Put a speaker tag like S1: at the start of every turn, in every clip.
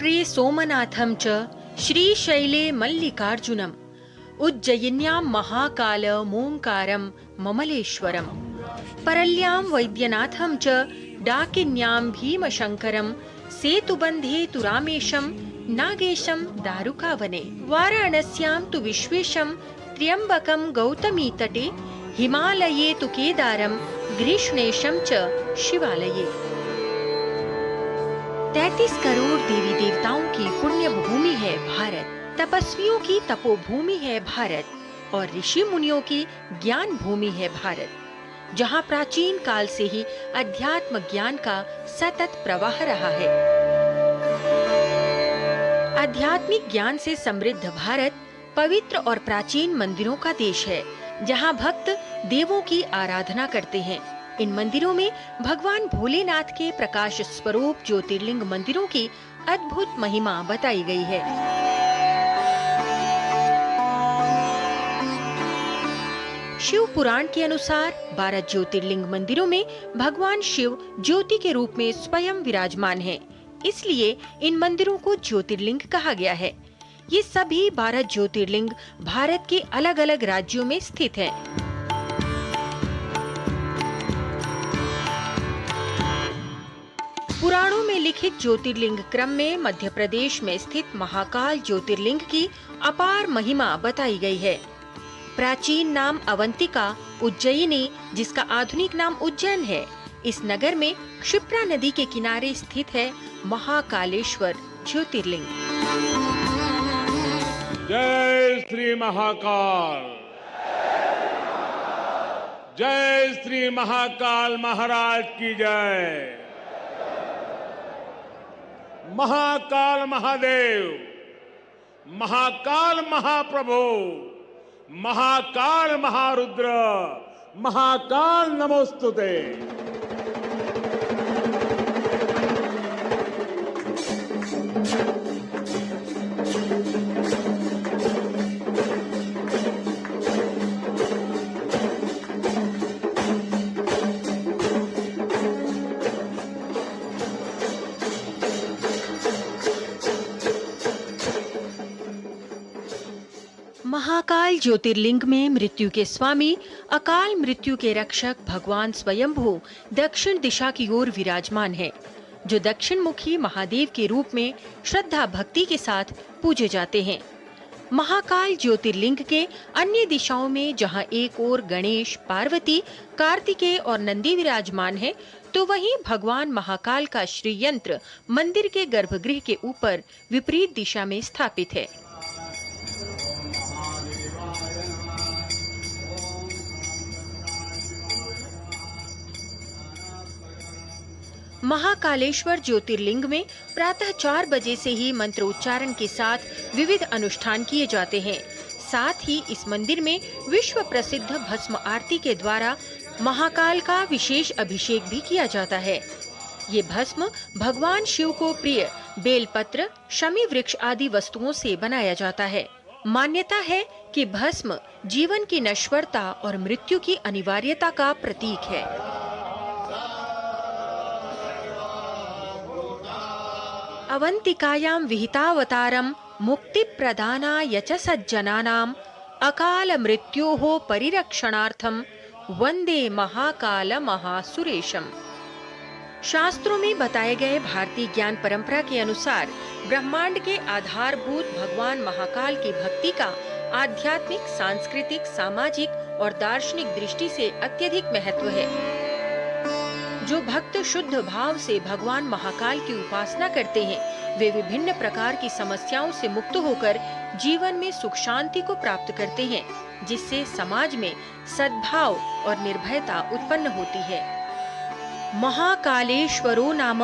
S1: वक्रे सोमनाथं च श्रीशैले मल्लिकार्जुनम् उज्जयिन्यां महाकाल मोंकारं ममलेश्वरम् परल्यां वैद्यनाथं च डाकिन्यां भीमशंकरं सेतुबन्धे तु रामेशं नागेशं दारुकावने वाराणस्यां तु विश्वेशं त्र्यंबकं गौतमी तटे हिमालये तु केदारं ग्रीष्णेशं च शिवालये। 33 करोड़ देवी देवताओं की पुण्य भूमि है भारत, तपस्वियों की तपोभूमि है भारत और ऋषि मुनियों की ज्ञान भूमि है भारत, जहाँ प्राचीन काल से ही अध्यात्म ज्ञान का सतत प्रवाह रहा है। आध्यात्मिक ज्ञान से समृद्ध भारत पवित्र और प्राचीन मंदिरों का देश है, जहाँ भक्त देवों की आराधना करते हैं। इन मंदिरों में भगवान भोलेनाथ के प्रकाश स्वरूप ज्योतिर्लिंग मंदिरों की अद्भुत महिमा बताई गई है। शिव पुराण के अनुसार 12 ज्योतिर्लिंग मंदिरों में भगवान शिव ज्योति के रूप में स्वयं विराजमान हैं। इसलिए इन मंदिरों को ज्योतिर्लिंग कहा गया है। ये सभी 12 ज्योतिर्लिंग भारत के अलग अलग राज्यों में स्थित हैं। पुराणों में लिखित ज्योतिर्लिंग क्रम में मध्य प्रदेश में स्थित महाकाल ज्योतिर्लिंग की अपार महिमा बताई गई है। प्राचीन नाम अवंतिका उज्जयिनी, जिसका आधुनिक नाम उज्जैन है, इस नगर में क्षिप्रा नदी के किनारे स्थित है महाकालेश्वर ज्योतिर्लिंग।
S2: जय श्री महाकाल, जय श्री महाकाल महाराज की जय। महाकाल महादेव, महाकाल महाप्रभु, महाकाल महारुद्र, महाकाल नमोस्तुते।
S1: महाकाल ज्योतिर्लिंग में मृत्यु के स्वामी, अकाल मृत्यु के रक्षक भगवान स्वयंभू दक्षिण दिशा की ओर विराजमान है, जो दक्षिण मुखी महादेव के रूप में श्रद्धा भक्ति के साथ पूजे जाते हैं। महाकाल ज्योतिर्लिंग के अन्य दिशाओं में जहां एक ओर गणेश, पार्वती, कार्तिकेय और नंदी विराजमान है, तो वहीं भगवान महाकाल का श्री यंत्र मंदिर के गर्भगृह के ऊपर विपरीत दिशा में स्थापित है। महाकालेश्वर ज्योतिर्लिंग में प्रातः 4 बजे से ही मंत्रोच्चारण के साथ विविध अनुष्ठान किए जाते हैं। साथ ही इस मंदिर में विश्व प्रसिद्ध भस्म आरती के द्वारा महाकाल का विशेष अभिषेक भी किया जाता है। ये भस्म भगवान शिव को प्रिय बेलपत्र, शमी वृक्ष आदि वस्तुओं से बनाया जाता है। मान्यता है कि भस्म जीवन की नश्वरता और मृत्यु की अनिवार्यता का प्रतीक है। अवंतिकायां विहितावतारं मुक्तिप्रदानाय च सज्जनानां अकाल मृत्योः परिरक्षणार्थं वंदे महाकाल महासुरेशम। शास्त्रों में बताए गए भारतीय ज्ञान परंपरा के अनुसार ब्रह्मांड के आधारभूत भगवान महाकाल की भक्ति का आध्यात्मिक, सांस्कृतिक, सामाजिक और दार्शनिक दृष्टि से अत्यधिक महत्व है। जो भक्त शुद्ध भाव से भगवान महाकाल की उपासना करते हैं, वे विभिन्न प्रकार की समस्याओं से मुक्त होकर जीवन में सुख शांति को प्राप्त करते हैं, जिससे समाज में सद्भाव और निर्भयता उत्पन्न होती है। महाकालेश्वरो नाम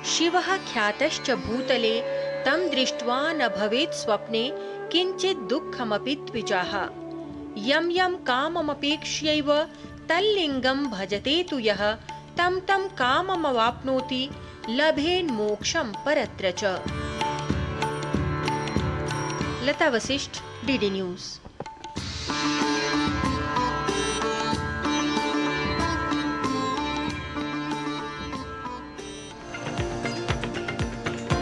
S1: शिवः ख्यातश्च भूतले तं दृष्ट्वा न भवेत् स्वप्ने किंचित् दुःखमपि द्विजाः यं यं काममपेक्ष्यैव तल्लिंगं भजते तु यः तं तं काममवाप्नोति लभेन् मोक्षं परत्र च। लता वशिष्ठ, डीडी न्यूज़।